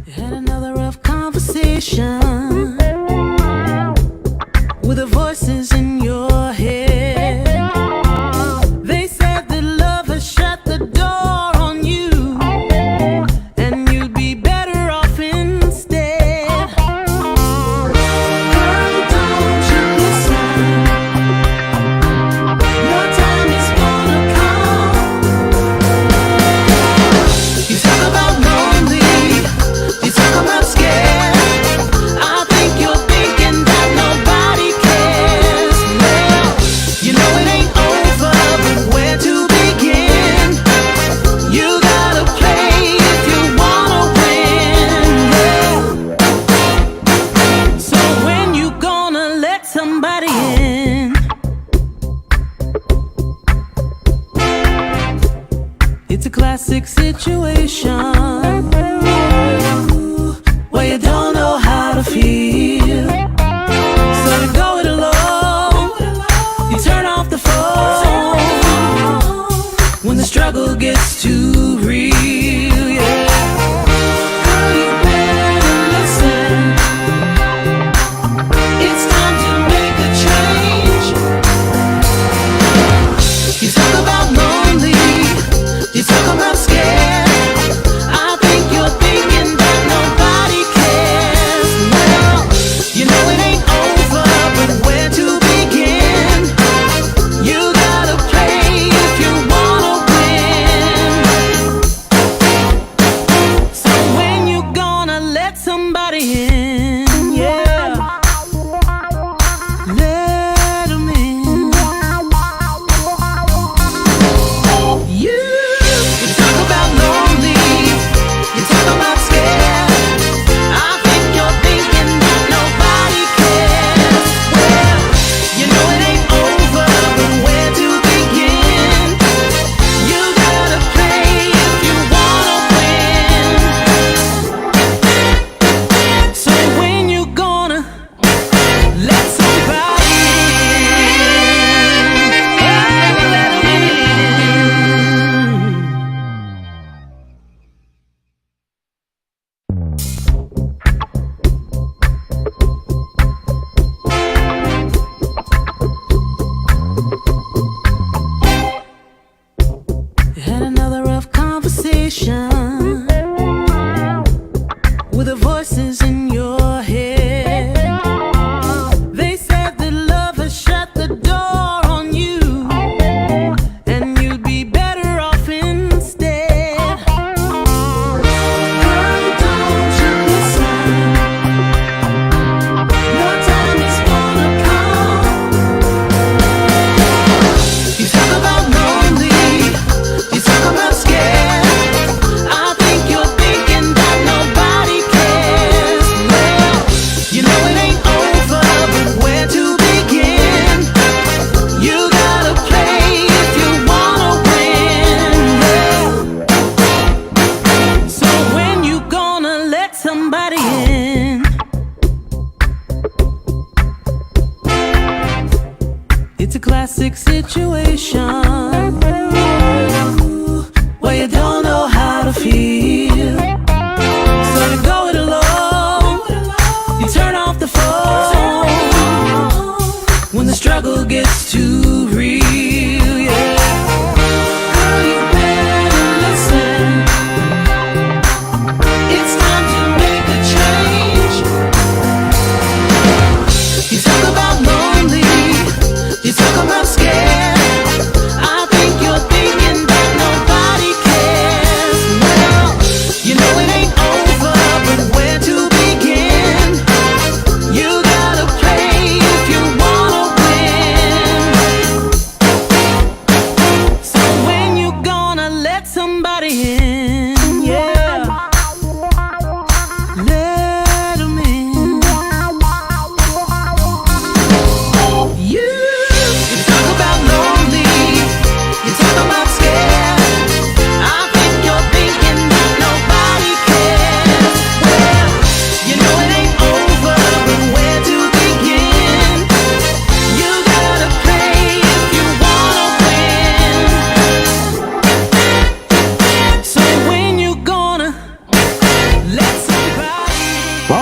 Had another rough conversation with the voices in your head. They said that love has shut the door on you, and you'd be better off instead. Girl, don't you listen. Your time is gonna come. You talk about lonely, you talk about scared. I think you're thinking that nobody cares.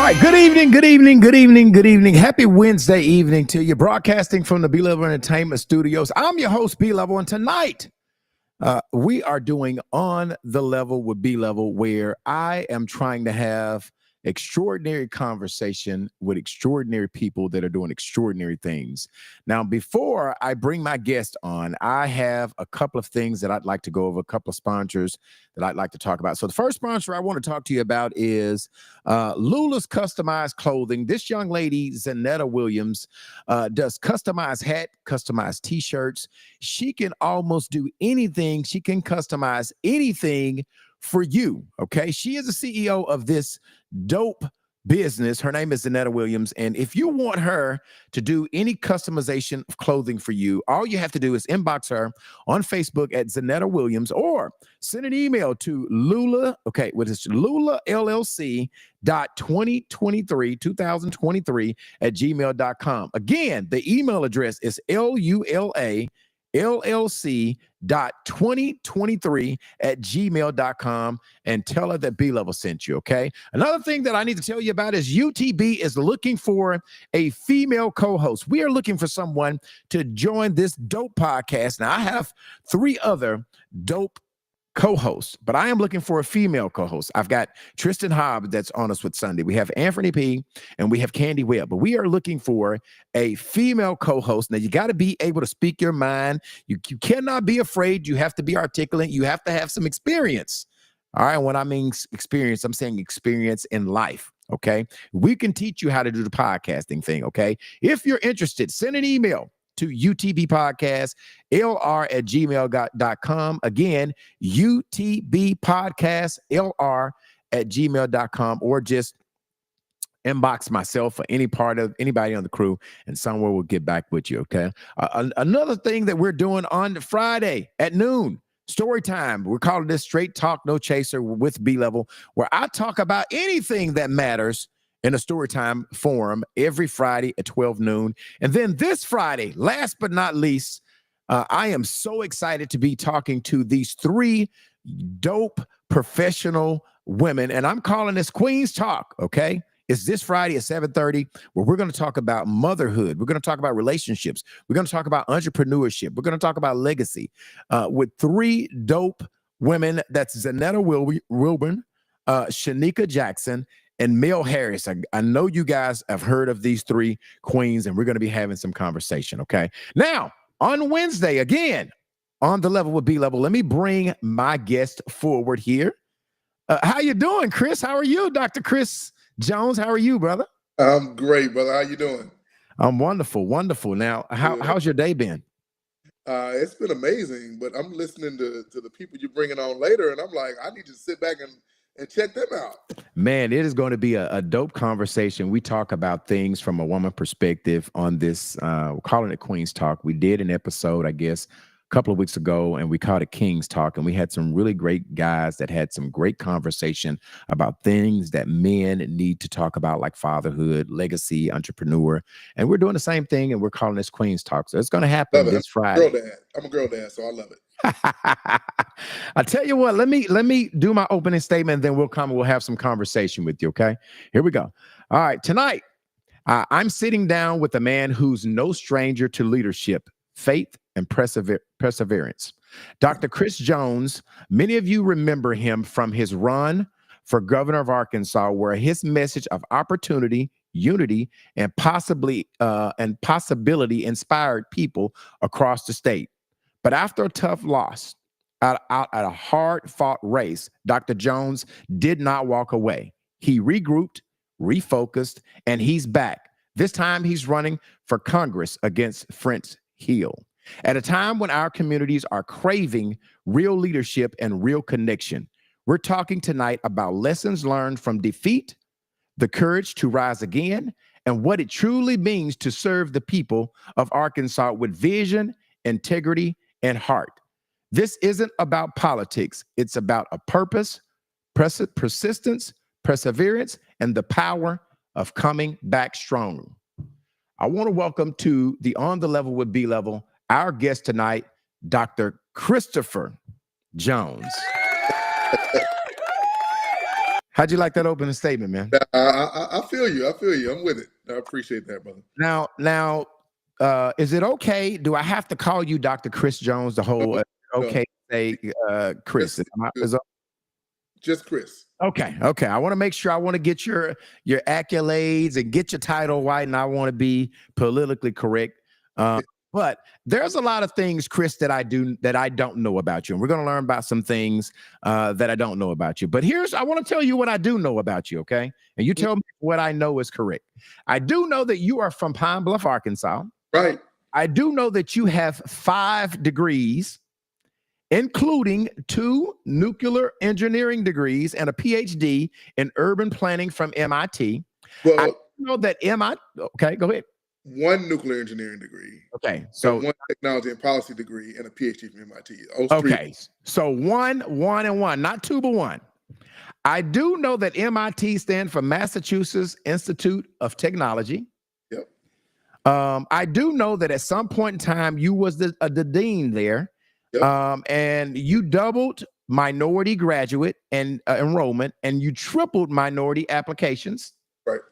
right, good evening, good evening, good evening, good evening. Happy Wednesday evening to you. Broadcasting from the B-Level Entertainment Studios. I'm your host, B-Level, and tonight we are doing On the Level with B-Level, where I am trying to have extraordinary conversation with extraordinary people that are doing extraordinary things. Now, before I bring my guest on, I have a couple of things that I'd like to go over, a couple of sponsors that I'd like to talk about. So the first sponsor I want to talk to you about is Lula's Customized Clothing. This young lady, Zanetta Williams, does customized hat, customized t-shirts. She can almost do anything. She can customize anything for you, okay? She is the CEO of this dope business. Her name is Zanetta Williams, and if you want her to do any customization of clothing for you, all you have to do is inbox her on Facebook at Zanetta Williams, or send an email to Lula, okay, what is Lula LLC .2023 at gmail.com. Again, the email address is LULA LLC.2023 at gmail.com, and tell her that B-Level sent you, okay? Another thing that I need to tell you about is UTB is looking for a female co-host. We are looking for someone to join this dope podcast. Now, I have 3 other dope co-host, but I am looking for a female co-host. I've got Tristan Hobb that's on us with Sunday. We have Anthony P. and we have Candy Webb, but we are looking for a female co-host. Now, you got to be able to speak your mind. You cannot be afraid. You have to be articulate. You have to have some experience. All right. When I mean experience, I'm saying experience in life. Okay. We can teach you how to do the podcasting thing. Okay. If you're interested, send an email to UTBpodcast, LR at gmail.com. Again, UTBpodcast, LR at gmail.com, or just inbox myself or anybody on the crew, and somewhere will get back with you, okay? Another thing that we're doing on Friday at noon, story time. We're calling this Straight Talk, No Chaser with B-Level, where I talk about anything that matters in a storytime forum every Friday at 12 noon. And then this Friday, last but not least, I am so excited to be talking to these 3 dope professional women, and I'm calling this Queen's Talk, okay? It's this Friday at 7:30, where we're going to talk about motherhood. We're going to talk about relationships. We're going to talk about entrepreneurship. We're going to talk about legacy with 3 dope women. That's Zanetta Wilburn, Shanika Jackson, and Mel Harris. I know you guys have heard of these 3 queens, and we're going to be having some conversation, okay? Now, on Wednesday, again, on the level with B-Level, let me bring my guest forward here. How you doing, Chris? How are you, Dr. Chris Jones? How are you, brother? I'm great, brother. How you doing? I'm wonderful, wonderful. Now, how's your day been? It's been amazing, but I'm listening to the people you're bringing on later, and I'm like, I need to sit back and check them out. Man, it is going to be a dope conversation. We talk about things from a woman perspective on this. We're calling it Queen's Talk. We did an episode, I guess, a couple of weeks ago, and we called it King's Talk. And we had some really great guys that had some great conversation about things that men need to talk about, like fatherhood, legacy, entrepreneur. And we're doing the same thing, and we're calling this Queen's Talk. So it's going to happen this Friday. I'm a girl dad, so I love it. I tell you what, let me do my opening statement, then we'll have some conversation with you, okay? Here we go. All right, tonight, I'm sitting down with a man who's no stranger to leadership, faith, and perseverance. Dr. Chris Jones, many of you remember him from his run for governor of Arkansas, where his message of opportunity, unity, and possibility inspired people across the state. But after a tough loss out at a hard-fought race, Dr. Jones did not walk away. He regrouped, refocused, and he's back. This time he's running for Congress against French Hill. At a time when our communities are craving real leadership and real connection, we're talking tonight about lessons learned from defeat, the courage to rise again, and what it truly means to serve the people of Arkansas with vision, integrity, and heart. This isn't about politics. It's about a purpose, persistence, perseverance, and the power of coming back strong. I want to welcome to the On the Level with B-Level, our guest tonight, Dr. Christopher Jones. How'd you like that opening statement, man? I feel you. I feel you. I'm with it. I appreciate that, brother. Now, is it okay? Do I have to call you Dr. Chris Jones? The whole No, okay, say Chris. just Chris. Okay. I want to make sure. I want to get your accolades and get your title right, and I want to be politically correct. But there's a lot of things, Chris, that I don't know about you, and we're going to learn about some things that I don't know about you. But I want to tell you what I do know about you, okay? And you tell me what I know is correct. I do know that you are from Pine Bluff, Arkansas. Right. I do know that you have 5 degrees, including 2 nuclear engineering degrees and a PhD in urban planning from MIT. Well, I know that okay, go ahead. 1 nuclear engineering degree. Okay, so 1 technology and policy degree and a PhD from MIT. Okay, so 1, and 1, not 2, but 1. I do know that MIT stands for Massachusetts Institute of Technology. Yep. I do know that at some point in time you was the dean there. Yep. And you doubled minority graduate and enrollment, and you tripled minority applications. Right.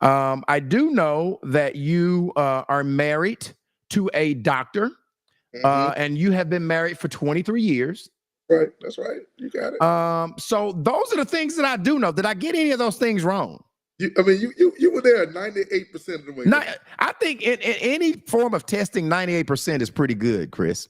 I do know that you are married to a doctor, and you have been married for 23 years. Right. That's right. You got it. So those are the things that I do know. Did I get any of those things wrong? You were there 98% of the way. I think in any form of testing, 98% is pretty good, Chris.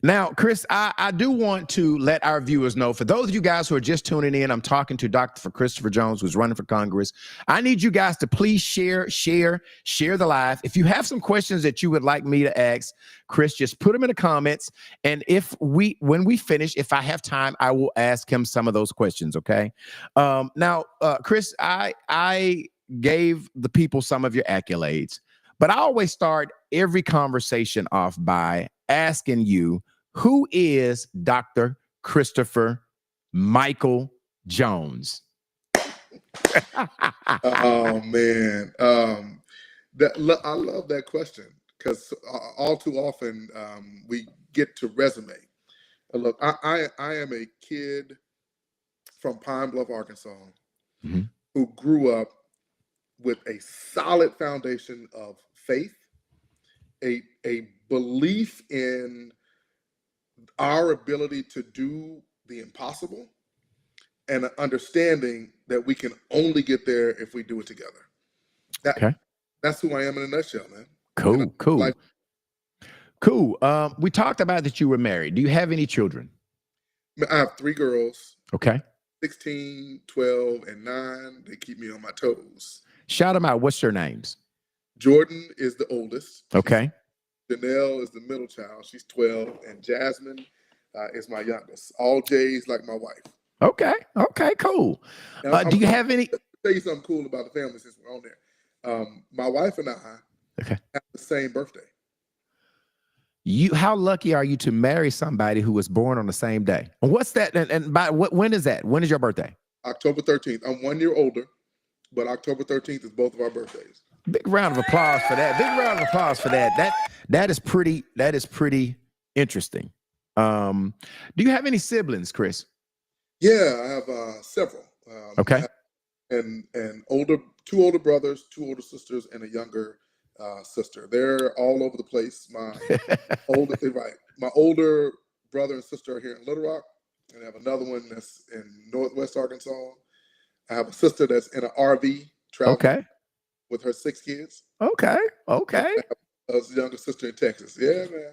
Now, Chris, I do want to let our viewers know, for those of you guys who are just tuning in, I'm talking to Dr. Christopher Jones, who's running for Congress. I need you guys to please share the live. If you have some questions that you would like me to ask Chris, just put them in the comments. And when we finish, if I have time, I will ask him some of those questions, okay? Now, Chris, I gave the people some of your accolades, but I always start every conversation off by asking you, who is Dr. Christopher Michael Jones? Oh man, I love that question, because all too often we get to resume. Look, I am a kid from Pine Bluff, Arkansas, who grew up with a solid foundation of faith, a belief in our ability to do the impossible, and an understanding that we can only get there if we do it together. That's who I am in a nutshell, man. Cool. We talked about that you were married. Do you have any children? I have 3 girls. Okay. 16, 12, and 9. They keep me on my toes. Shout them out. What's their names? Jordan is the oldest. Okay. Janelle is the middle child. She's 12. And Jasmine is my youngest. All J's like my wife. Okay, cool. Do you have any? I'll tell you something cool about the family since we're on there. My wife and I have the same birthday. How lucky are you to marry somebody who was born on the same day? And what's that? And when is that? When is your birthday? October 13th. I'm 1 year older, but October 13th is both of our birthdays. Big round of applause for that. That is pretty interesting. Do you have any siblings, Chris? Yeah, I have several. Okay. And 2 older brothers, 2 older sisters, and a younger sister. They're all over the place. My older brother and sister are here in Little Rock, and I have another one that's in Northwest Arkansas. I have a sister that's in an RV traveling with her 6 kids. Okay. I have a younger sister in Texas. Yeah, man.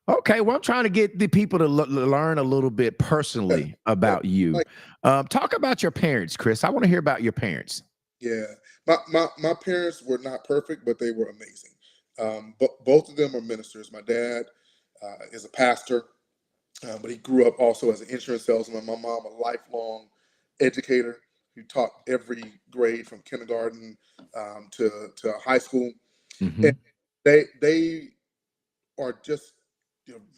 Okay, well, I'm trying to get the people to learn a little bit personally about you. Talk about your parents, Chris. I want to hear about your parents. Yeah, my parents were not perfect, but they were amazing. Both of them are ministers. My dad is a pastor, but he grew up also as an insurance salesman. My mom, a lifelong educator who taught every grade from kindergarten to high school. And they are just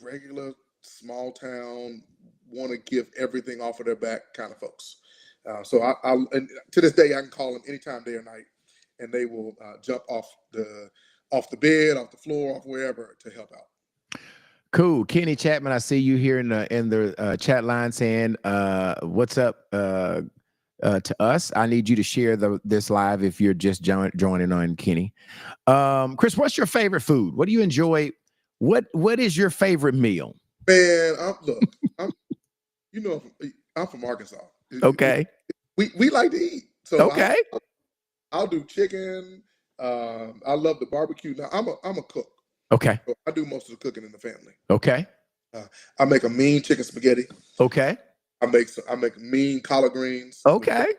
regular small town, want to give everything off of their back kind of folks. So and to this day, I can call them anytime, day or night, and they will jump off the bed, off the floor, off wherever to help out. Cool. Kenny Chapman, I see you here in the chat line saying, what's up? to us. I need you to share this live if you're just joining on, Kenny. Chris, what's your favorite food? What do you enjoy? What is your favorite meal? Man, I'm from Arkansas. Okay. We like to eat. So Okay. I'll do chicken. I love the barbecue. Now I'm a cook. Okay. So I do most of the cooking in the family. Okay. I make a mean chicken spaghetti. Okay. I make mean collard greens. Okay.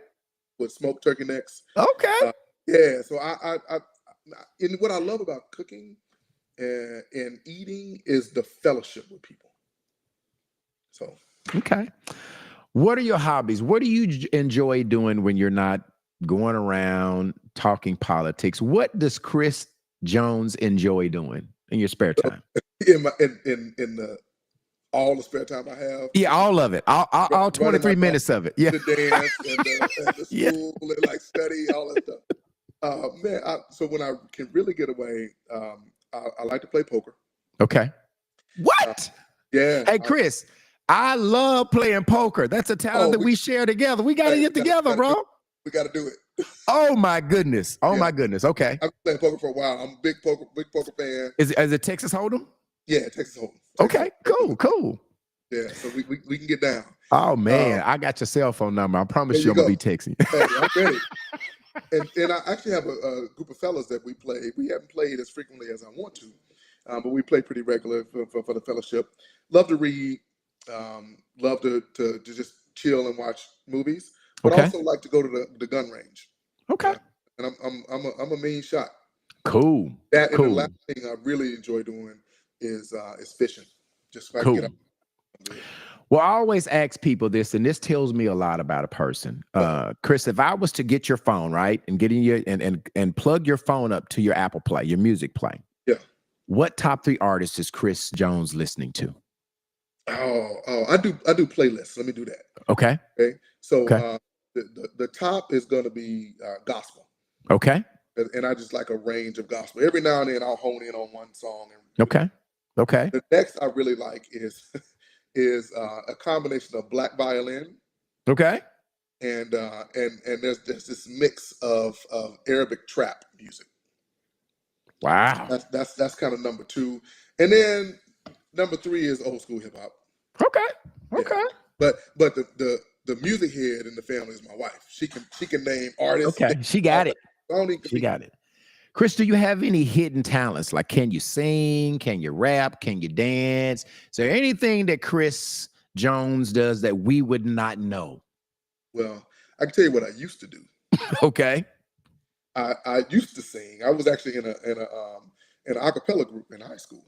With smoked turkey necks. Okay. Yeah. So and what I love about cooking and eating is the fellowship with people. So. Okay. What are your hobbies? What do you enjoy doing when you're not going around talking politics? What does Chris Jones enjoy doing in your spare time? In the all the spare time I have. Yeah, all of it. All 23 minutes of it. Yeah. The dance and the school and like study, all that stuff. So when I can really get away, I like to play poker. Okay. What? Yeah. Hey, Chris, I love playing poker. That's a talent that we share together. We got to get together, bro. We got to do it. Oh my goodness. Oh my goodness. Okay. I've been playing poker for a while. I'm a big poker fan. Is it Texas Hold'em? Yeah, Texas Hold'em. Okay, cool. Yeah, so we can get down. Oh man, I got your cell phone number. I promise you I'm gonna be texting. Hey, I'm ready. And I actually have a group of fellas that we play. We haven't played as frequently as I want to, but we play pretty regular for the fellowship. Love to read. Love to just chill and watch movies, but also like to go to the gun range. Okay. And I'm a mean shot. Cool. And the last thing I really enjoy doing is fishing. Just if I can get up. Well, I always ask people this, and this tells me a lot about a person. Chris, if I was to get your phone, right, and get in your and plug your phone up to your Apple Play, your music play. Yeah. What top 3 artists is Chris Jones listening to? Oh, I do playlists. Let me do that. Okay. So the top is going to be gospel. Okay. And I just like a range of gospel. Every now and then I'll hone in on one song. Okay. The next I really like is a combination of black violin. Okay. And there's this mix of Arabic trap music. Wow. That's kind of number 2. And then number 3 is old school hip hop. Okay. Yeah. But the music head in the family is my wife. She can name artists. Okay. She got it. She got it. Chris, do you have any hidden talents? Like, can you sing? Can you rap? Can you dance? Is there anything that Chris Jones does that we would not know? Well, I can tell you what I used to do. Okay. I used to sing. I was actually in an a cappella group in high school.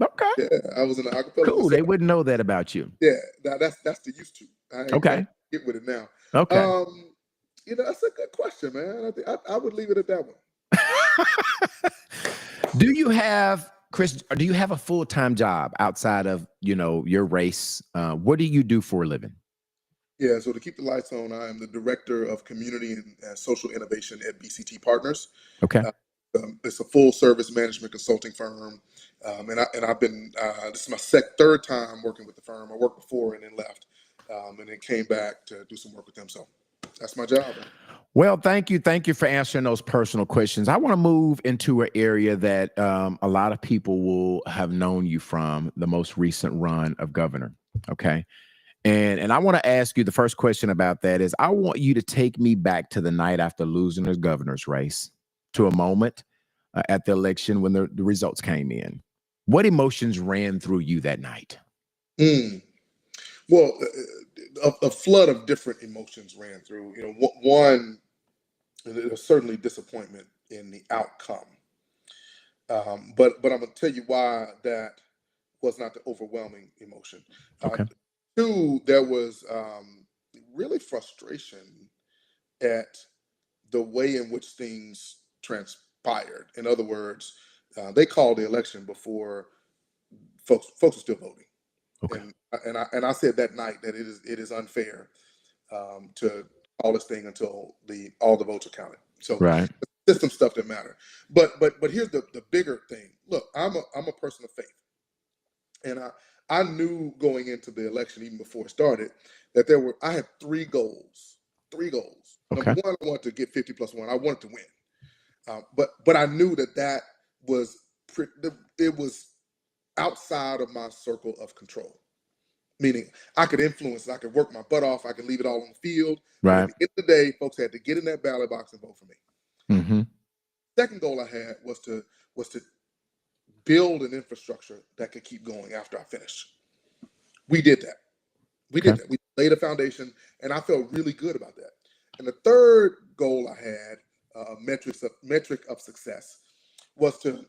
Okay. Yeah, I was in an a cappella. Cool. They wouldn't know that about you. Yeah, that's the used to. I get with it now. Okay. That's a good question, man. I would leave it at that one. Do you have a full-time job outside of, your race? What do you do for a living? Yeah, so to keep the lights on, I am the director of community and social innovation at BCT Partners. Okay. It's a full service management consulting firm. And I've been, this is my third time working with the firm. I worked before and then left, and then came back to do some work with them. So that's my job. Man. Well, thank you. Thank you for answering those personal questions. I want to move into an area that a lot of people will have known you from, the most recent run of governor. Okay. And I want to ask you, the first question about that is, I want you to take me back to the night after losing the governor's race, to a moment at the election when the results came in. What emotions ran through you that night? Well, a flood of different emotions ran through. One, there's certainly disappointment in the outcome. But I'm going to tell you why that was not the overwhelming emotion. Okay. 2, there was really frustration at the way in which things transpired. In other words, they called the election before folks were still voting. Okay. And I said that night that it is unfair to call this thing until all the votes are counted. So right. System stuff that matter. But here's the bigger thing. Look, I'm a person of faith, and I knew going into the election, even before it started, that I had 3 goals 3 goals. Okay. Number one, I wanted to get 50 plus 1. I wanted to win. But I knew that was it was outside of my circle of control. Meaning I could influence it, I could work my butt off, I could leave it all on the field. But at Right. the end of the day, folks had to get in that ballot box and vote for me. Mm-hmm. Second goal I had was to build an infrastructure that could keep going after I finished. We did that. We did that. We laid a foundation, and I felt really good about that. And the third goal I had, metric of success, was to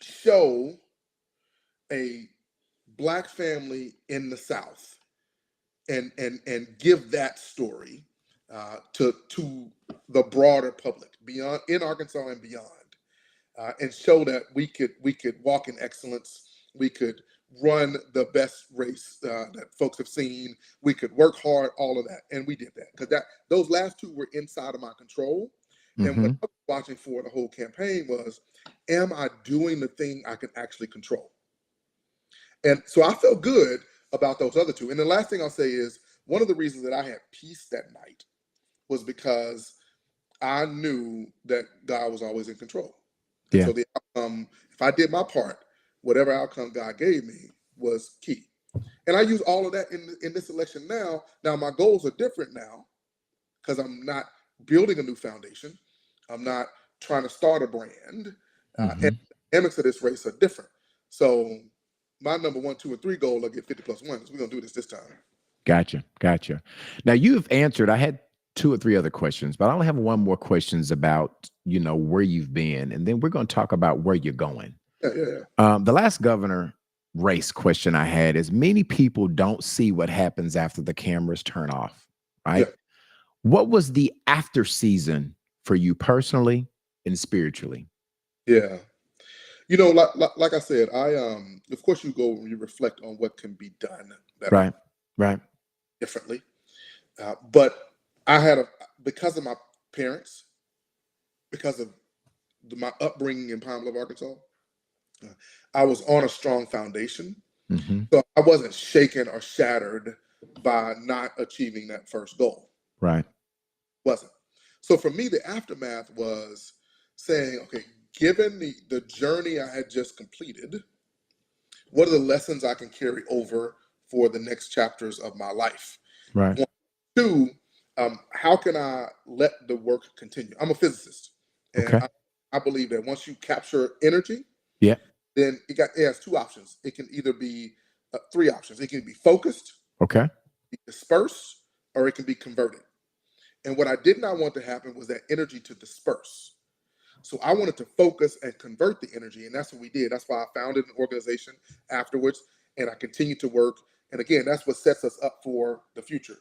show a Black family in the South and give that story to the broader public beyond in Arkansas and beyond, and show that we could walk in excellence. We could run the best race that folks have seen. We could work hard, all of that, and we did that because those last two were inside of my control. And what I was watching for the whole campaign was, am I doing the thing I can actually control? And so I felt good about those other two. And the last thing I'll say is, one of the reasons that I had peace that night was because I knew that God was always in control. And so the outcome, if I did my part, whatever outcome God gave me was key. And I use all of that in this election now. Now my goals are different now because I'm not building a new foundation. I'm not trying to start a brand. And the dynamics of this race are different. So my number 1, 2, and 3 goal, I get 50 plus 1, because we're gonna do this time. Gotcha. Now you've answered. I had 2 or 3 other questions, but I only have one more questions about where you've been, and then we're going to talk about where you're going. Yeah. The last governor race question I had is, many people don't see what happens after the cameras turn off, right? Yeah. What was the after season for you personally and spiritually? Yeah. Like I said, of course you go and you reflect on what can be done better, Right. differently. But I had because of my parents, because of my upbringing in Pine Bluff, Arkansas, I was on a strong foundation. So I wasn't shaken or shattered by not achieving that first goal. Right. Wasn't. So for me, the aftermath was saying, okay, given the journey I had just completed, what are the lessons I can carry over for the next chapters of my life? Right. 1, 2, how can I let the work continue? I'm a physicist, and I believe that once you capture energy, then it has 2 options. It can either be 3 options. It can be focused, be dispersed, or it can be converted. And what I did not want to happen was that energy to disperse. So I wanted to focus and convert the energy, and that's what we did. That's why I founded an organization afterwards, and I continued to work. And again, that's what sets us up for the future.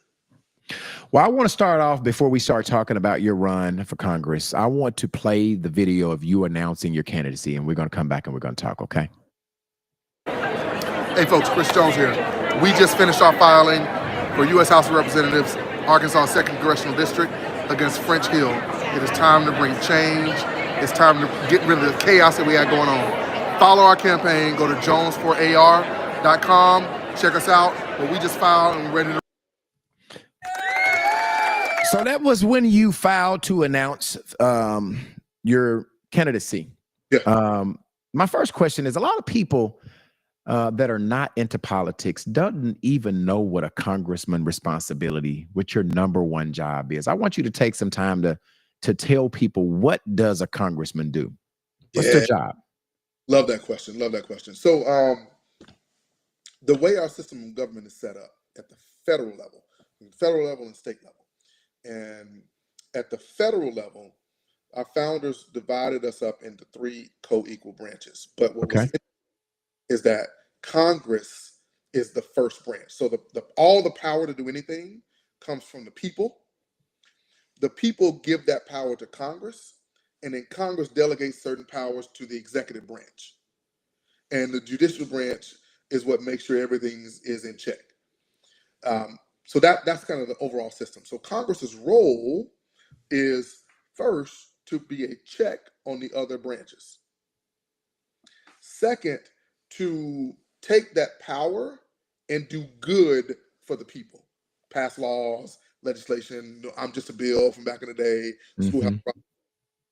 Well, I want to start off, before we start talking about your run for Congress, I want to play the video of you announcing your candidacy, and we're going to come back and we're going to talk, okay? Hey folks, Chris Jones here. We just finished our filing for U.S. House of Representatives, Arkansas 2nd Congressional District against French Hill. It is time to bring change. It's time to get rid of the chaos that we had going on. Follow our campaign. Go to jones4ar.com. Check us out. Well, we just filed and we're ready to. So that was when you filed to announce your candidacy. Yeah. My first question is, a lot of people that are not into politics don't even know what a congressman responsibility, what your number one job is. I want you to take some time to tell people, what does a congressman do? What's their job? Love that question. So the way our system of government is set up at the federal level and state level. And at the federal level, our founders divided us up into 3 co-equal branches. But what was is that Congress is the first branch. So all the power to do anything comes from the people. The people give that power to Congress, and then Congress delegates certain powers to the executive branch. And the judicial branch is what makes sure everything is in check. So that's kind of the overall system. So Congress's role is first to be a check on the other branches. Second, to take that power and do good for the people, pass laws, legislation. I'm just a bill from back in the day. Schoolhouse.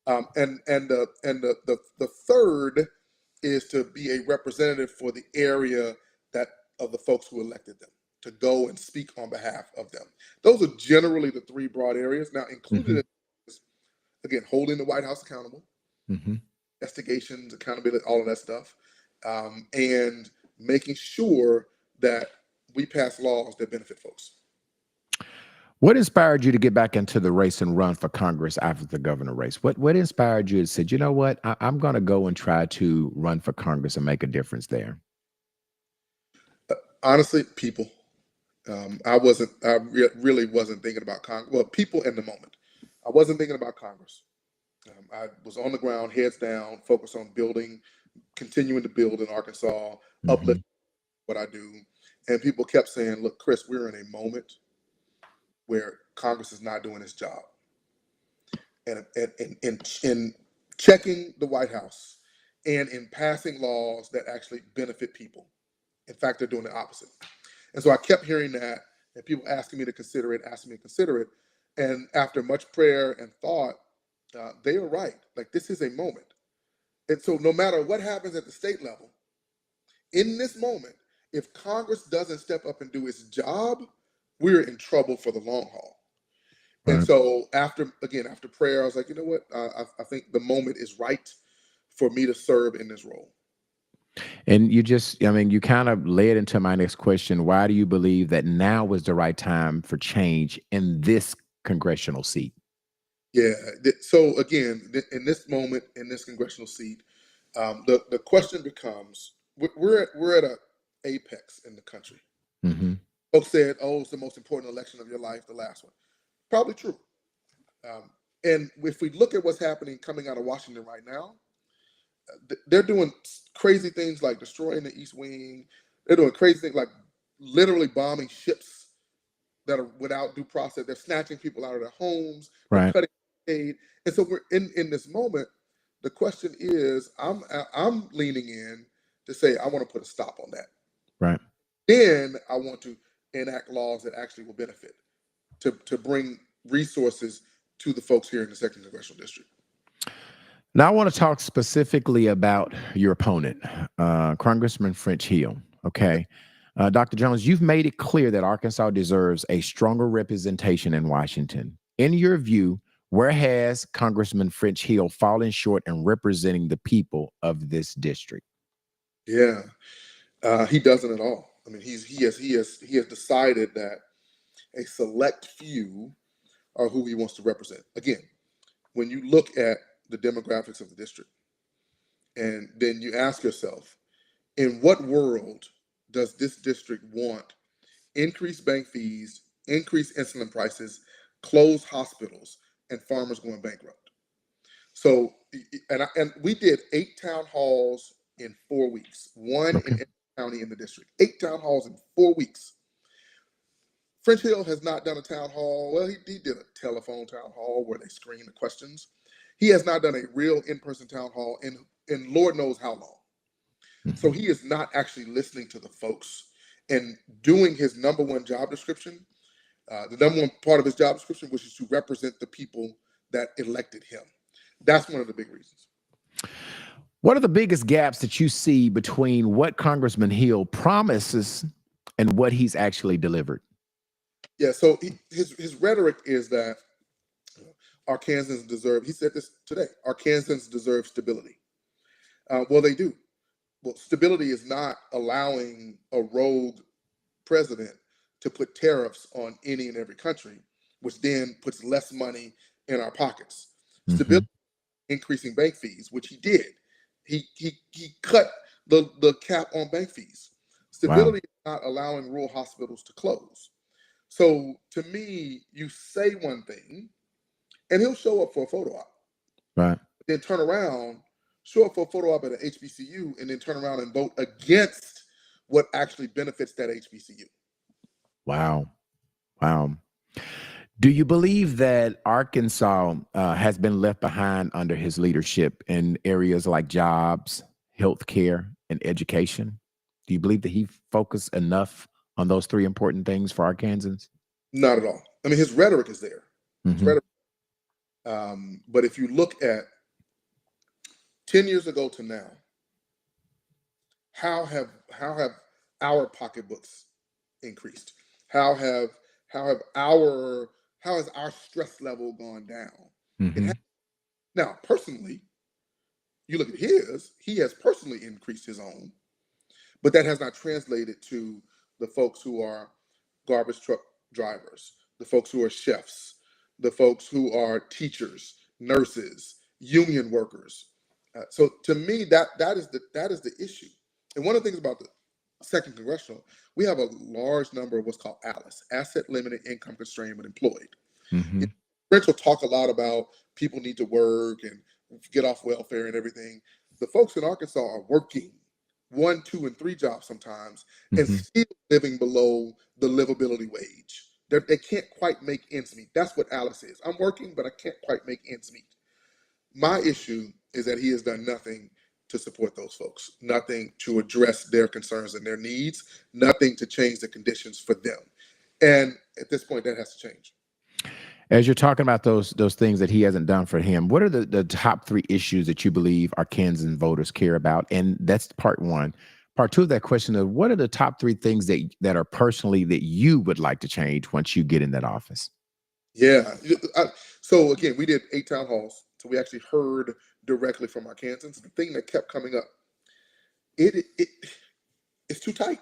And the third is to be a representative for the area that of the folks who elected them, to go and speak on behalf of them. Those are generally the three broad areas. Now, included is, again, holding the White House accountable, investigations, accountability, all of that stuff, and making sure that we pass laws that benefit folks. What inspired you to get back into the race and run for Congress after the governor race? What inspired you to say, you know what, I'm going to go and try to run for Congress and make a difference there? Honestly, people. I really wasn't thinking about Congress. Well, people in the moment. I wasn't thinking about Congress. I was on the ground, heads down, focused on building, continuing to build in Arkansas, uplift what I do. And people kept saying, look, Chris, we're in a moment where Congress is not doing its job. And in checking the White House and in passing laws that actually benefit people. In fact, they're doing the opposite. And so I kept hearing that, and people asking me to consider it, And after much prayer and thought, they were right. Like, this is a moment. And so no matter what happens at the state level, in this moment, if Congress doesn't step up and do its job, we're in trouble for the long haul. And so after prayer, I was like, you know what? I think the moment is right for me to serve in this role. And you kind of led into my next question. Why do you believe that now was the right time for change in this congressional seat? Yeah. So again, in this moment, in this congressional seat, the question becomes: we're at an apex in the country. Folks said, "Oh, it's the most important election of your life, the last one." Probably true. And if we look at what's happening coming out of Washington right now, they're doing crazy things like destroying the East Wing. They're doing crazy things like literally bombing ships that are without due process. They're snatching people out of their homes. They're cutting aid. And so we're in this moment. The question is, I'm leaning in to say, I want to put a stop on that. Right. Then I want to enact laws that actually will benefit, to bring resources to the folks here in the 2nd Congressional District. Now, I want to talk specifically about your opponent, Congressman French Hill. Okay. Dr. Jones, you've made it clear that Arkansas deserves a stronger representation in Washington. In your view, where has Congressman French Hill fallen short in representing the people of this district? Yeah, he doesn't at all. I mean, he has decided that a select few are who he wants to represent. Again, when you look at the demographics of the district, and then you ask yourself, in what world does this district want increased bank fees, increased insulin prices, closed hospitals, and farmers going bankrupt? So, and we did 8 town halls in 4 weeks, one in every county in the district. 8 town halls in 4 weeks. French Hill has not done a town hall. Well, he did a telephone town hall where they screen the questions. He has not done a real in-person town hall in Lord knows how long. So he is not actually listening to the folks and doing his number one job description, the number one part of his job description, which is to represent the people that elected him. That's one of the big reasons. What are the biggest gaps that you see between what Congressman Hill promises and what he's actually delivered? Yeah, so his rhetoric is that Arkansans deserve, he said this today, Arkansans deserve stability. Well, they do. Well, stability is not allowing a rogue president to put tariffs on any and every country, which then puts less money in our pockets. Stability, increasing bank fees, which he did. He cut the cap on bank fees. Stability is not allowing rural hospitals to close. So to me, you say one thing, and he'll show up for a photo op. Right. Then turn around, show up for a photo op at an HBCU, and then turn around and vote against what actually benefits that HBCU. Wow. Wow. Do you believe that Arkansas has been left behind under his leadership in areas like jobs, healthcare, and education? Do you believe that he focused enough on those 3 important things for Arkansans? Not at all. I mean, his rhetoric is there. His Mhm. rhetoric. But if you look at 10 years ago to now, how have our pocketbooks increased? How have how have our how has our stress level gone down? It has. Mhm. Now, personally, you look at his, he has personally increased his own, but that has not translated to the folks who are garbage truck drivers, the folks who are chefs, the folks who are teachers, nurses, union workers. So to me, that is the issue. And one of the things about the second congressional, we have a large number of what's called ALICE, asset limited income constrained but employed. Mhm. French will talk a lot about people need to work and get off welfare and everything. The folks in Arkansas are working 1, 2, and 3 jobs sometimes and Mhm. still living below the livability wage. They can't quite make ends meet. That's what Alice is. I'm working, but I can't quite make ends meet. My issue is that he has done nothing to support those folks, nothing to address their concerns and their needs, nothing to change the conditions for them. And at this point, that has to change. As you're talking about those things that he hasn't done for him, what are the top 3 issues that you believe Arkansas voters care about? And that's part 1. Part 2 of that question is, what are the top 3 things that are personally that you would like to change once you get in that office? Yeah. So again, we did 8 town halls. So we actually heard directly from Arkansans. The thing that kept coming up, it it's too tight.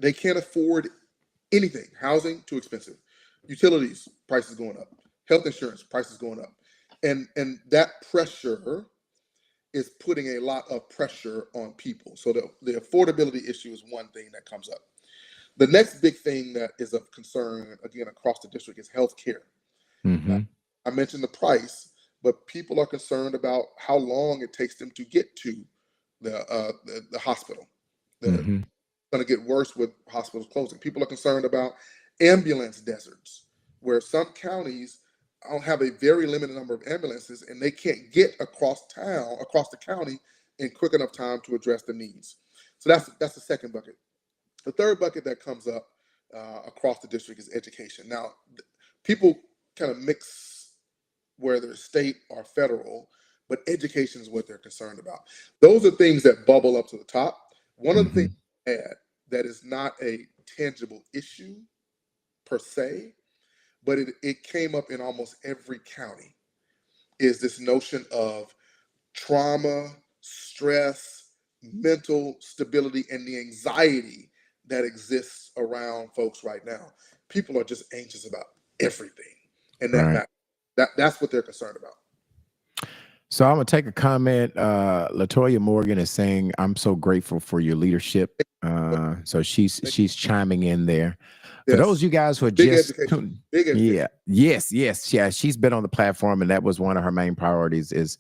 They can't afford anything. Housing too expensive, utilities prices going up, health insurance prices going up, and that pressure is putting a lot of pressure on people. So the affordability issue is one thing that comes up. The next big thing that is of concern again across the district is healthcare. Uh, Mhm. I mentioned the price, but people are concerned about how long it takes them to get to the hospital. The Mhm. Going to get worse with hospitals closing. People are concerned about ambulance deserts, where some counties don't have a very limited number of ambulances, and they can't get across the county, in quick enough time to address the needs. So that's the second bucket. The third bucket that comes up across the district is education. Now, people kind of mix whether it's state or federal, but education is what they're concerned about. Those are things that bubble up to the top. One of the things Mhm. I add that is not a tangible issue per se, but it came up in almost every county, is this notion of trauma, stress, mental stability, and the anxiety that exists around folks right now. People are just anxious about everything, and that Right. matters. That's what they're concerned about. So I'm gonna take a comment. Latoya Morgan is saying, "I'm so grateful for your leadership." So she's chiming in there. For those Yes, of you guys who are big just education, big yeah, education. yes, yeah, she's been on the platform, and that was one of her main priorities is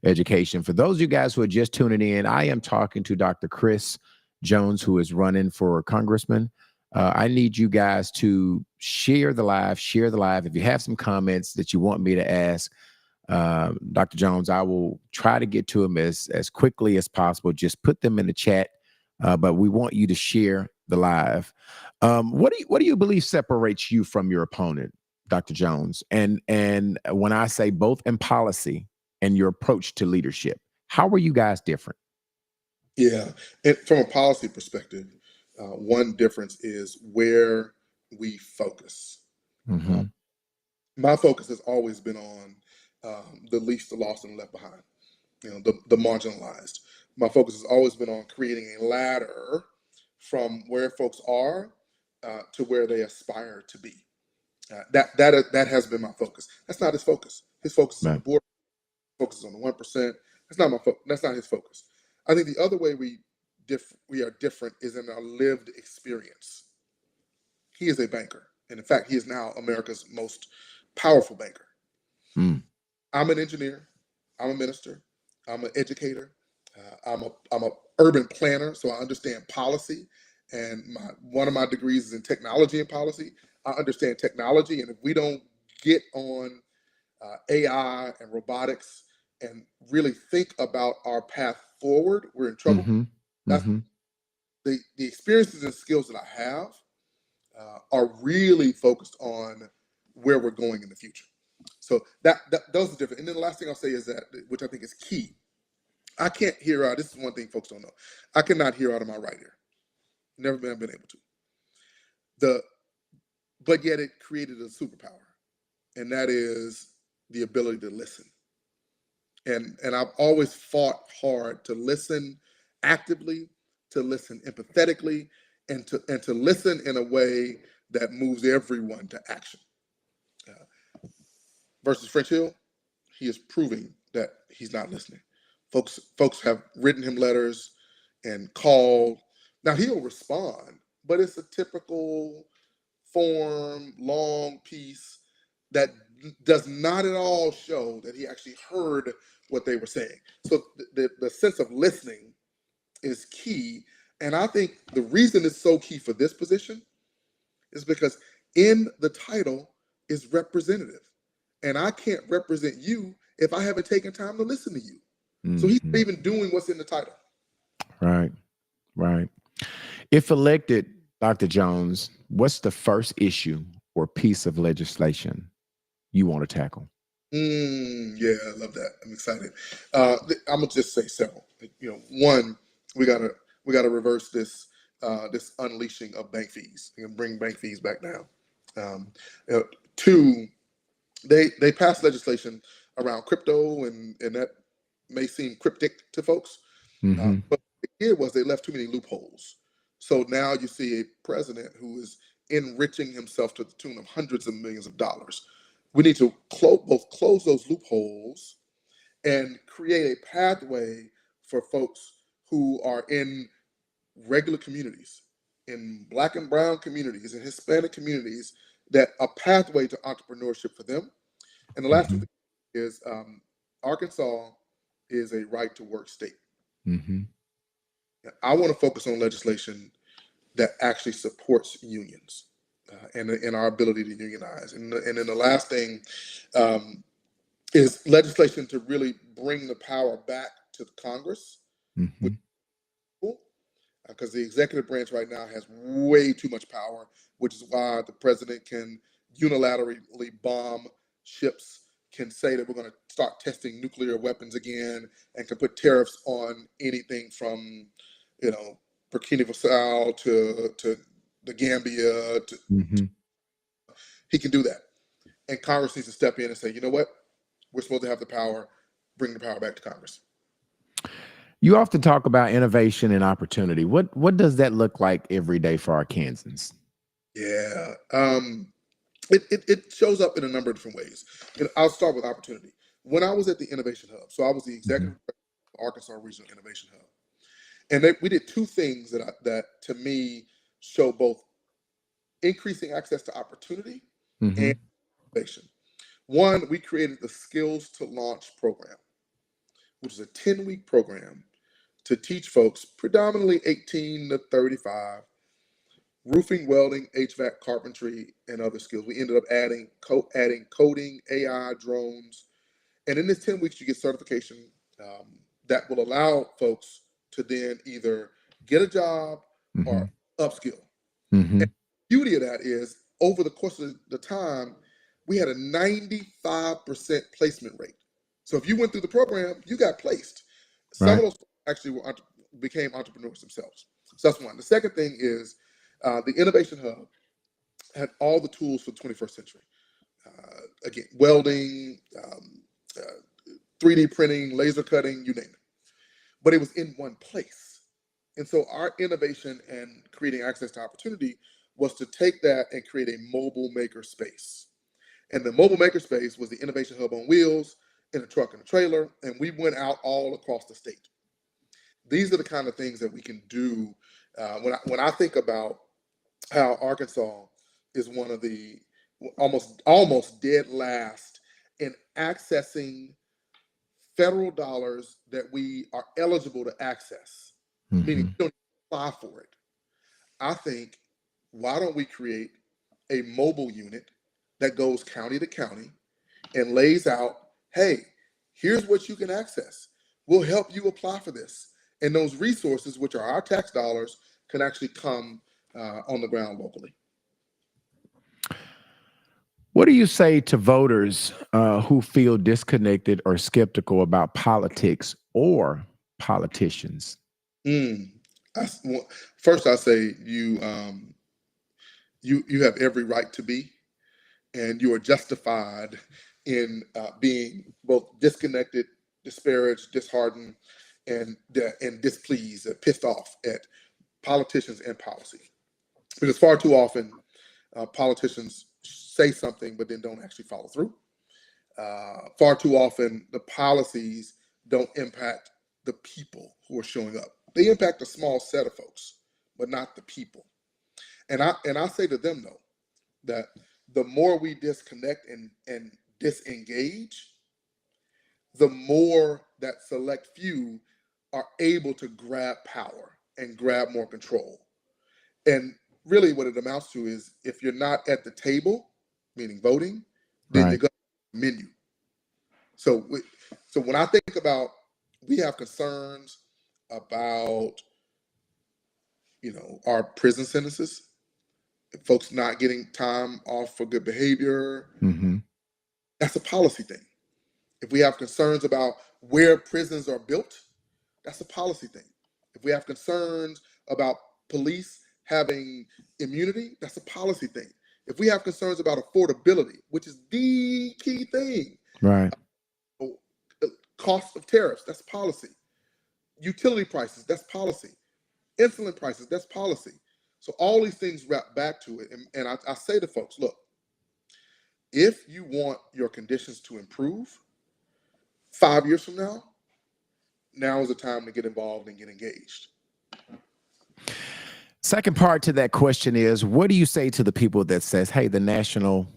education. For those of you guys who are just tuning in, I am talking to Dr. Chris Jones, who is running for congressman. I need you guys to share the live. Share the live. If you have some comments that you want me to ask Dr. Jones, I will try to get to them as quickly as possible. Just put them in the chat, but we want you to share the live. What do you believe separates you from your opponent, Dr. Jones? And when I say both in policy and your approach to leadership, how are you guys different? Yeah, and from a policy perspective, one difference is where we focus. Uh, Hmm. my focus has always been on the least, the lost, and the left behind. The marginalized. My focus has always been on creating a ladder from where folks are to where they aspire to be. That has been my focus. That's not his focus. His focus is on the Right. board. Focus on the 1%. That's not my focus. That's not his focus. I think the other way we are different is in our lived experience. He is a banker, and in fact, he is now America's most powerful banker. Mm. I'm an engineer. I'm a minister. I'm an educator. I'm a urban planner, so I understand policy. And one of my degrees is in technology and policy. I understand technology, and if we don't get on AI and robotics and really think about our path forward, we're in trouble. Hmm. That's Hmm. the experiences and skills that I have. are really focused on where we're going in the future. So those are different. And then the last thing I'll say is that, which I think is key, I can't hear out. This is one thing folks don't know. I cannot hear out of my right ear. Never been able to. But yet it created a superpower, and that is the ability to listen. And I've always fought hard to listen actively, to listen empathetically, and to listen in a way that moves everyone to action. Versus French Hill, he is proving that he's not listening. Folks have written him letters and called. Now he'll respond, but it's a typical form, long piece that does not at all show that he actually heard what they were saying. So the sense of listening is key. And I think the reason it's so key for this position is because in the title is representative. And I can't represent you if I haven't taken time to listen to you. Mm-hmm. So he's not even doing what's in the title. Right, right. If elected, Dr. Jones, what's the first issue or piece of legislation you want to tackle? Yeah, I love that. I'm excited. I'm gonna just say several. One, we gotta reverse this unleashing of bank fees and bring bank fees back down. Two, they passed legislation around crypto, and that may seem cryptic to folks, but what they did was they left too many loopholes. So now you see a president who is enriching himself to the tune of hundreds of millions of dollars. We need to close those loopholes and create a pathway for folks who are in regular communities, in Black and brown communities, and Hispanic communities, that a pathway to entrepreneurship for them. And the last two things is Arkansas is a right to work state. I want to focus on legislation that actually supports unions and our ability to unionize. And then the last thing is legislation to really bring the power back to the Congress, because the executive branch right now has way too much power, which is why the president can unilaterally bomb ships, can say that we're going to start testing nuclear weapons again, and can put tariffs on anything from, Burkina Faso to the Gambia. He can do that. And Congress needs to step in and say, you know what? We're supposed to have the power, bring the power back to Congress. You often talk about innovation and opportunity. What does that look like every day for Arkansans? Yeah. It shows up in a number of different ways. I'll start with opportunity. When I was at the Innovation Hub, so I was the executive director of Arkansas Regional Innovation Hub, and we did two things that to me show both increasing access to opportunity and innovation. One, we created the Skills to Launch program, which is a 10-week program to teach folks, predominantly 18 to 35, roofing, welding, HVAC, carpentry, and other skills. We ended up adding coding, AI, drones. And in this 10 weeks, you get certification that will allow folks to then either get a job or upskill. And the beauty of that is, over the course of the time, we had a 95% placement rate. So if you went through the program, you got placed. Some of those actually became entrepreneurs themselves. So that's one. The second thing is the Innovation Hub had all the tools for the 21st century. Again, welding, 3D printing, laser cutting, you name it. But it was in one place. And so our innovation and creating access to opportunity was to take that and create a mobile maker space. And the mobile maker space was the Innovation Hub on wheels, in a truck and a trailer, and we went out all across the state. These are the kind of things that we can do. When I think about how Arkansas is one of the almost dead last in accessing federal dollars that we are eligible to access, meaning we don't apply for it. I think, why don't we create a mobile unit that goes county to county and lays out, hey, here's what you can access. We'll help you apply for this. And those resources, which are our tax dollars, can actually come on the ground locally. What do you say to voters who feel disconnected or skeptical about politics or politicians? Mm. Well, first, I say you have every right to be, and you are justified in being both disconnected, disparaged, disheartened, and displeased, pissed off at politicians and policy. Because far too often, politicians say something but then don't actually follow through. Far too often, the policies don't impact the people who are showing up. They impact a small set of folks, but not the people. And I say to them though that the more we disconnect and disengage, the more that select few are able to grab power and grab more control. And really, what it amounts to is if you're not at the table, meaning voting, then you're Right. going to menu. So, so when I think about, we have concerns about, our prison sentences, folks not getting time off for good behavior. Mm-hmm. That's a policy thing. If we have concerns about where prisons are built, that's a policy thing. If we have concerns about police having immunity, that's a policy thing. If we have concerns about affordability, which is the key thing, Right. cost of tariffs, that's policy. Utility prices, that's policy. Insulin prices, that's policy. So all these things wrap back to it. And I say to folks, look, if you want your conditions to improve 5 years from now is the time to get involved and get engaged. Second part to that question is, what do you say to the people that says, hey, the national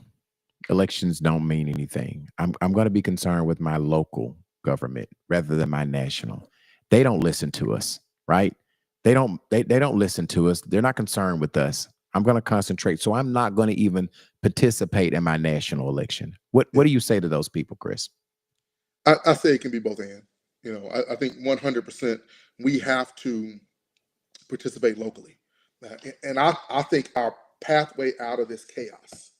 elections don't mean anything? I'm going to be concerned with my local government rather than my national. They don't listen to us, right? They don't listen to us. They're not concerned with us. I'm going to concentrate. So I'm not going to even participate in my national election. What do you say to those people, Chris? I say it can be both and. I think 100% we have to participate locally. And I think our pathway out of this chaos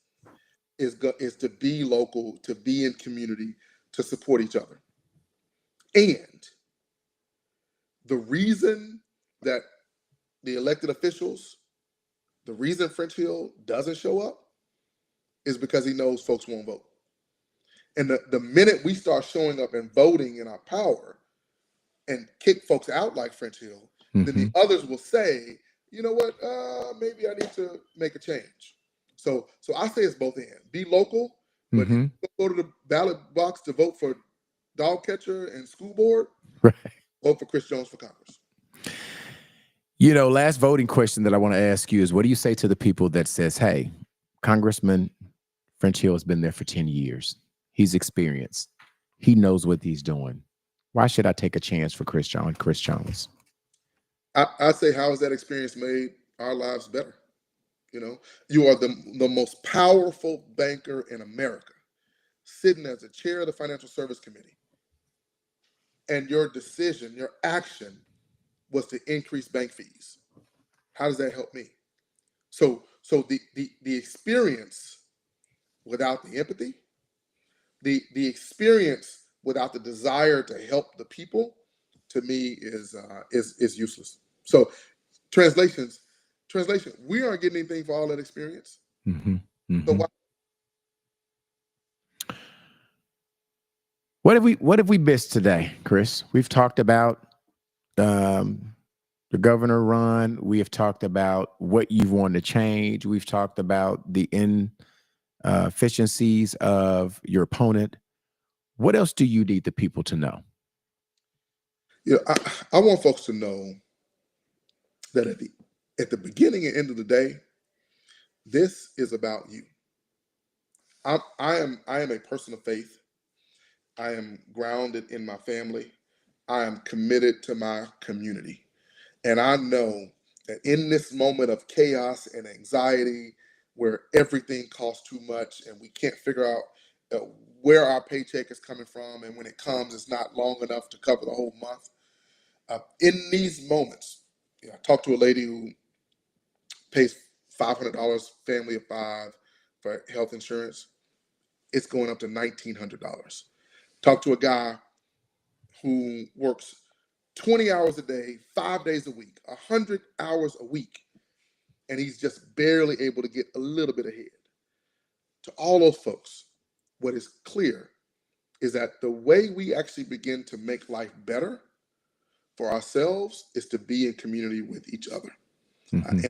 is to be local, to be in community, to support each other. And the reason that the elected officials, the reason French Hill doesn't show up is because he knows folks won't vote. And the minute we start showing up and voting in our power and kick folks out like French Hill, then the others will say, you know what, maybe I need to make a change. So I say it's both ends. Be local, but if you go to the ballot box to vote for dog catcher and school board, Right. vote for Chris Jones for Congress. Last voting question that I want to ask you is, what do you say to the people that says, hey, Congressman French Hill has been there for 10 years. He's experienced. He knows what he's doing. Why should I take a chance for Chris Jones? I say, how has that experience made our lives better? You are the most powerful banker in America, sitting as the chair of the Financial Service Committee. And your decision, your action was to increase bank fees. How does that help me? So the experience without the empathy, the experience without the desire to help the people, to me is useless. So translation, we aren't getting anything for all that experience. So why? What have we missed today, Chris? We've talked about the governor run. We have talked about what you want to change. We've talked about the inefficiencies of your opponent. What else do you need the people to know? I want folks to know that at the beginning and end of the day, this is about you. I am a person of faith. I am grounded in my family. I am committed to my community. And I know that in this moment of chaos and anxiety, where everything costs too much and we can't figure out where our paycheck is coming from, and when it comes, it's not long enough to cover the whole month. In these moments, I talked to a lady who pays $500, family of 5, for health insurance. it's going up to $1,900. Talk to a guy who works 20 hours a day, 5 days a week, 100 hours a week, and he's just barely able to get a little bit ahead. To all those folks, what is clear is that the way we actually begin to make life better for ourselves is to be in community with each other. Mm-hmm.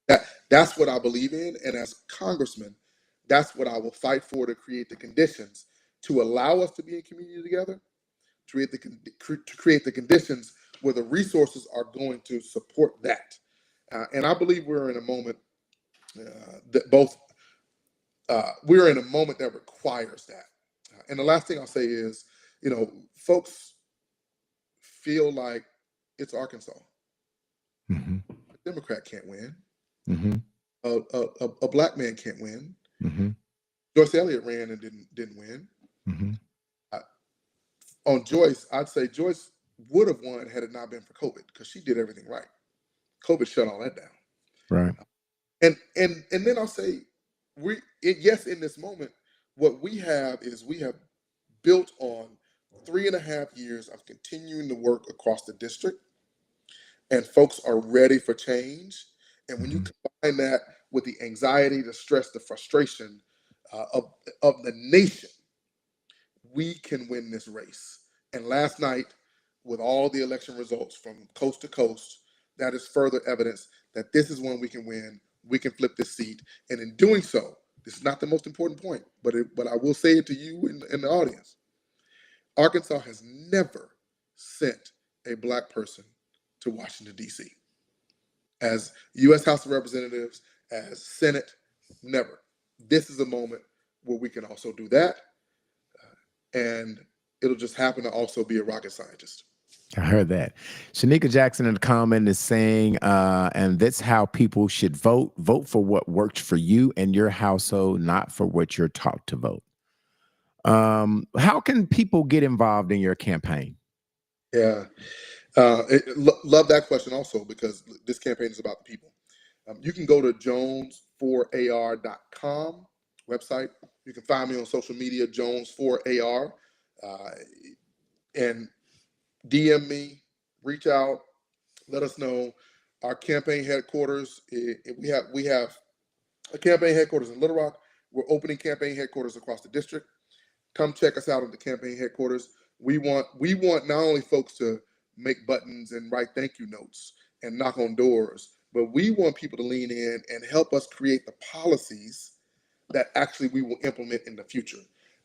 And that's what I believe in. And as congressman, that's what I will fight for, to create the conditions to allow us to be in community together, to create the conditions where the resources are going to support that. And I believe we're in a moment we're in a moment that requires that. And the last thing I'll say is, folks feel like it's Arkansas. Mm-hmm. A Democrat can't win. Mm-hmm. A black man can't win. Mm-hmm. Joyce Elliott ran and didn't win. Mm-hmm. On Joyce, I'd say Joyce would have won had it not been for COVID, because she did everything right. COVID shut all that down. Right. And then I'll say, yes, in this moment, what we have built on 3.5 years of continuing to work across the district, and folks are ready for change. And when you combine that with the anxiety, the stress, the frustration of the nation, we can win this race. And last night, with all the election results from coast to coast, that is further evidence that this is one we can win. We can flip this seat. And in doing so, this is not the most important point, but I will say it to you in the audience. Arkansas has never sent a black person to Washington, D.C. As U.S. House of Representatives, as Senate, never. This is a moment where we can also do that. And it'll just happen to also be a rocket scientist. I heard that. Shanika Jackson in the comment is saying, and that's how people should vote. Vote for what worked for you and your household, not for what you're taught to vote. How can people get involved in your campaign? Yeah. Love that question also, because this campaign is about the people. You can go to jones4ar.com website. You can find me on social media, Jones4AR, and DM me, reach out, let us know. Our campaign headquarters, we have a campaign headquarters in Little Rock. We're opening campaign headquarters across the district. Come check us out at the campaign headquarters. We want not only folks to make buttons and write thank you notes and knock on doors, but we want people to lean in and help us create the policies that actually we will implement in the future.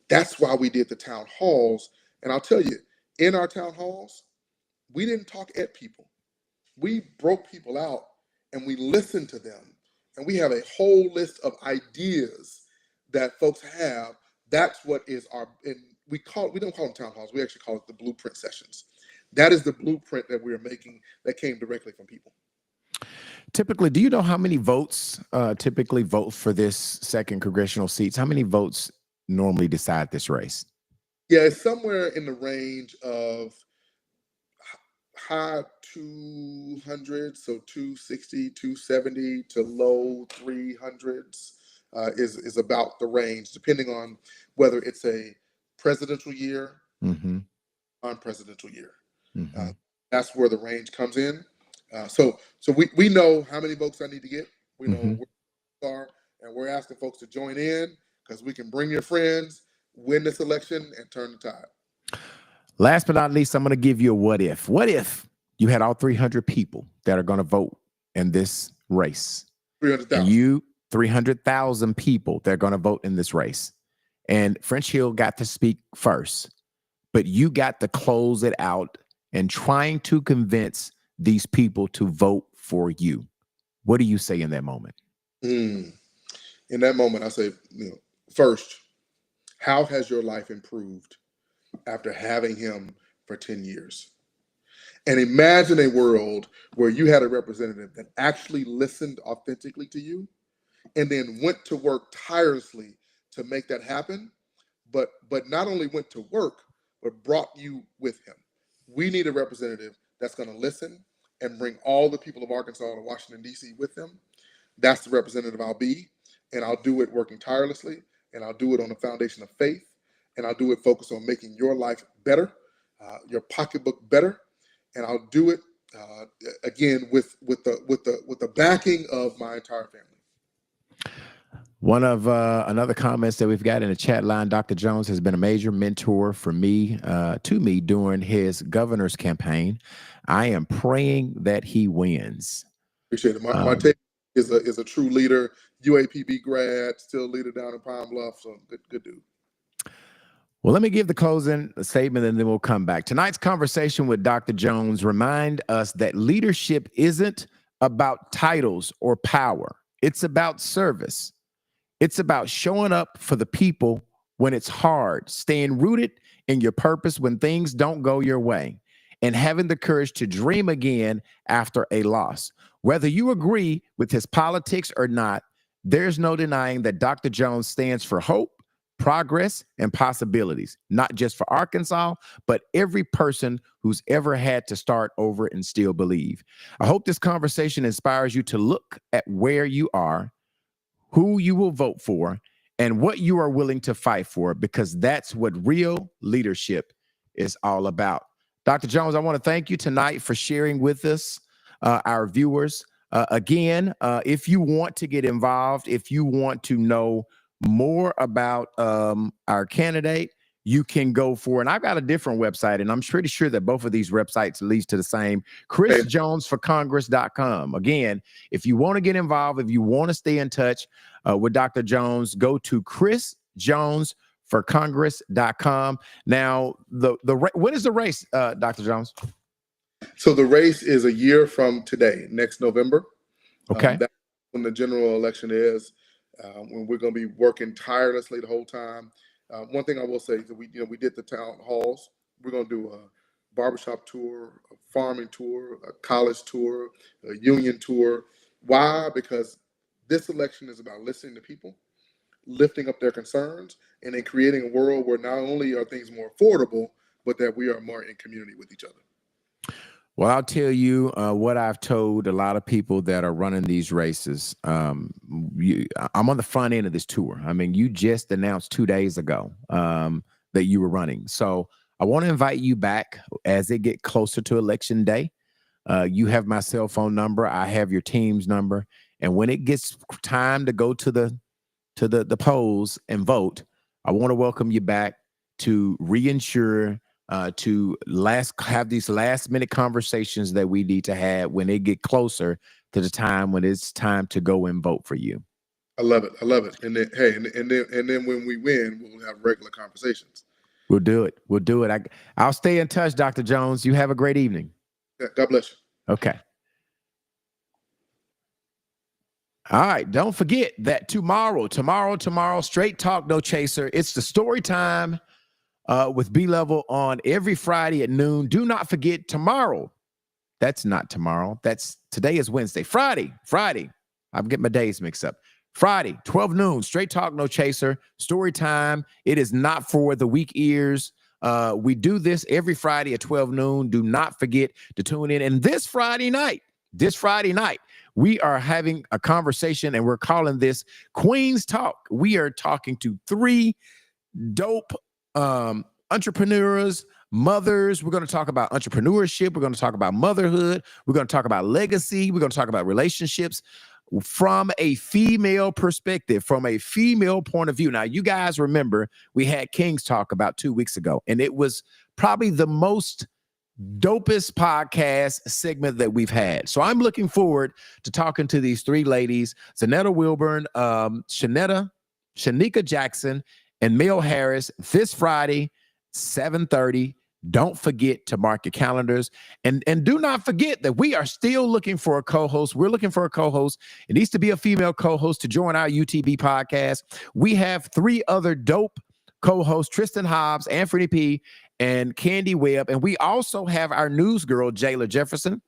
That's why we did the town halls. And I'll tell you, in our town halls, we didn't talk at people. We broke people out and we listened to them. And we have a whole list of ideas that folks have. That's what is and we don't call them town halls. We actually call it the blueprint sessions. That is the blueprint that we're making that came directly from people. Typically, do you know how many votes typically vote for this second congressional seats? How many votes normally decide this race? Yeah, it's somewhere in the range of high 200s, so 260, 270 to low 300s is about the range, depending on whether it's a presidential year, non-presidential year. That's where the range comes in. So we know how many votes I need to get. We know where we are, and we're asking folks to join in, because we can bring your friends, win this election, and turn the tide. Last but not least, I'm going to give you a what if. What if you had all 300 people that are going to vote in this race? 300,000. 300,000 people that are going to vote in this race. And French Hill got to speak first, but you got to close it out and trying to convince these people to vote for you. What do you say in that moment? In that moment, I say, first, how has your life improved after having him for 10 years? And imagine a world where you had a representative that actually listened authentically to you and then went to work tirelessly to make that happen, but not only went to work, but brought you with him. We need a representative that's going to listen and bring all the people of Arkansas to Washington, D.C. with them. That's the representative I'll be, and I'll do it working tirelessly. and I'll do it on the foundation of faith, and I'll do it focused on making your life better, your pocketbook better, and I'll do it again with the backing of my entire family. One of another comments that we've got in the chat line, Dr. Jones has been a major mentor for me, to me during his governor's campaign. I am praying that he wins. Appreciate it. My take is a true leader, UAPB grad, still leader down in Pine Bluff, so good dude. Well, let me give the closing statement and then we'll come back. Tonight's conversation with Dr. Jones remind us that leadership isn't about titles or power. It's about service. It's about showing up for the people when it's hard, staying rooted in your purpose when things don't go your way, and having the courage to dream again after a loss. Whether you agree with his politics or not, there's no denying that Dr. Jones stands for hope, progress, and possibilities, not just for Arkansas, but every person who's ever had to start over and still believe. I hope this conversation inspires you to look at where you are, who you will vote for, and what you are willing to fight for, because that's what real leadership is all about. Dr. Jones, I want to thank you tonight for sharing with us, our viewers. Again, if you want to get involved, if you want to know more about our candidate, you can go for, and I've got a different website, and I'm pretty sure that both of these websites leads to the same, chrisjonesforcongress.com. Again, if you want to get involved, if you want to stay in touch with Dr. Jones, go to chrisjonesforcongress.com. Now, when is the race, Dr. Jones? So the race is a year from today, next November. Okay. That's when the general election is, when we're going to be working tirelessly the whole time. One thing I will say is that we did the town halls. We're going to do a barbershop tour, a farming tour, a college tour, a union tour. Why? Because this election is about listening to people, lifting up their concerns, and then creating a world where not only are things more affordable, but that we are more in community with each other. Well, I'll tell you what I've told a lot of people that are running these races. I'm on the front end of this tour. I mean, you just announced 2 days ago that you were running. So I want to invite you back as it get closer to election day. You have my cell phone number. I have your team's number. And when it gets time to go to the polls and vote, I want to welcome you back to reinsure, to have these last minute conversations that we need to have when they get closer to the time when it's time to go and vote for you. I love it. I love it. And then, hey, and then when we win, we'll have regular conversations. We'll do it. We'll do it. I'll stay in touch, Dr. Jones. You have a great evening. Yeah, God bless you. Okay. All right. Don't forget that tomorrow, Straight Talk, No Chaser. It's the story time with B-Level on every Friday at noon. Do not forget tomorrow. That's not tomorrow. Today is Wednesday. Friday. I'm getting my days mixed up. Friday, 12 noon, Straight Talk, No Chaser, story time. It is not for the weak ears. We do this every Friday at 12 noon. Do not forget to tune in. And this Friday night, we are having a conversation, and we're calling this Queen's Talk. We are talking to 3 dope entrepreneurs, mothers. We're going to talk about entrepreneurship. We're going to talk about motherhood. We're going to talk about legacy. We're going to talk about relationships from a female perspective, from a female point of view. Now, you guys remember we had King's Talk about 2 weeks ago, and it was probably the most dopest podcast segment that we've had. So I'm looking forward to talking to these 3 ladies, Zanetta Wilburn, Shanika Jackson, and Mel Harris this Friday, 7:30. Don't forget to mark your calendars. And do not forget that we are still looking for a co-host. We're looking for a co-host. It needs to be a female co-host to join our UTB podcast. We have 3 other dope co-hosts, Tristan Hobbs, Anthony P., and Candy Webb. And we also have our news girl, Jayla Jefferson.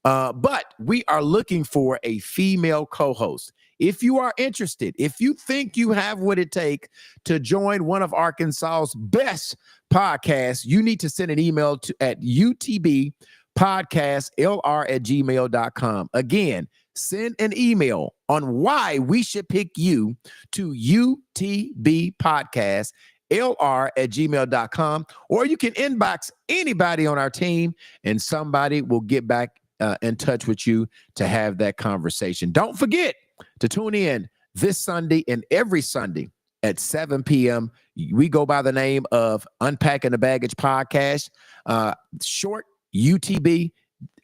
But we are looking for a female co-host. If you are interested, if you think you have what it takes to join one of Arkansas's best podcasts, you need to send an email at utbpodcastlr@gmail.com. Again, send an email on why we should pick you to utbpodcastlr@gmail.com, or you can inbox anybody on our team and somebody will get back in touch with you to have that conversation. Don't forget to tune in this Sunday and every Sunday at 7 p.m. We go by the name of Unpacking the Baggage Podcast, short UTB.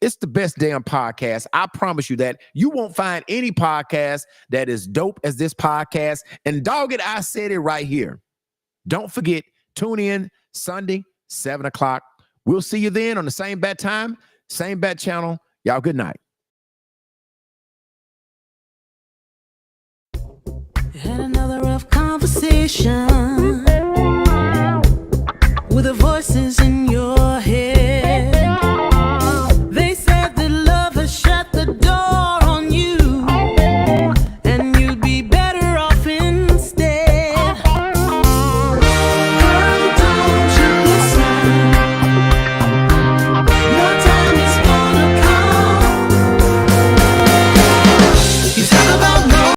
It's the best damn podcast. I promise you that. You won't find any podcast that is dope as this podcast. And dog it, I said it right here. Don't forget, tune in Sunday, 7 o'clock. We'll see you then on the same bat time, same bat channel. Y'all, good night. Had another rough conversation with the voices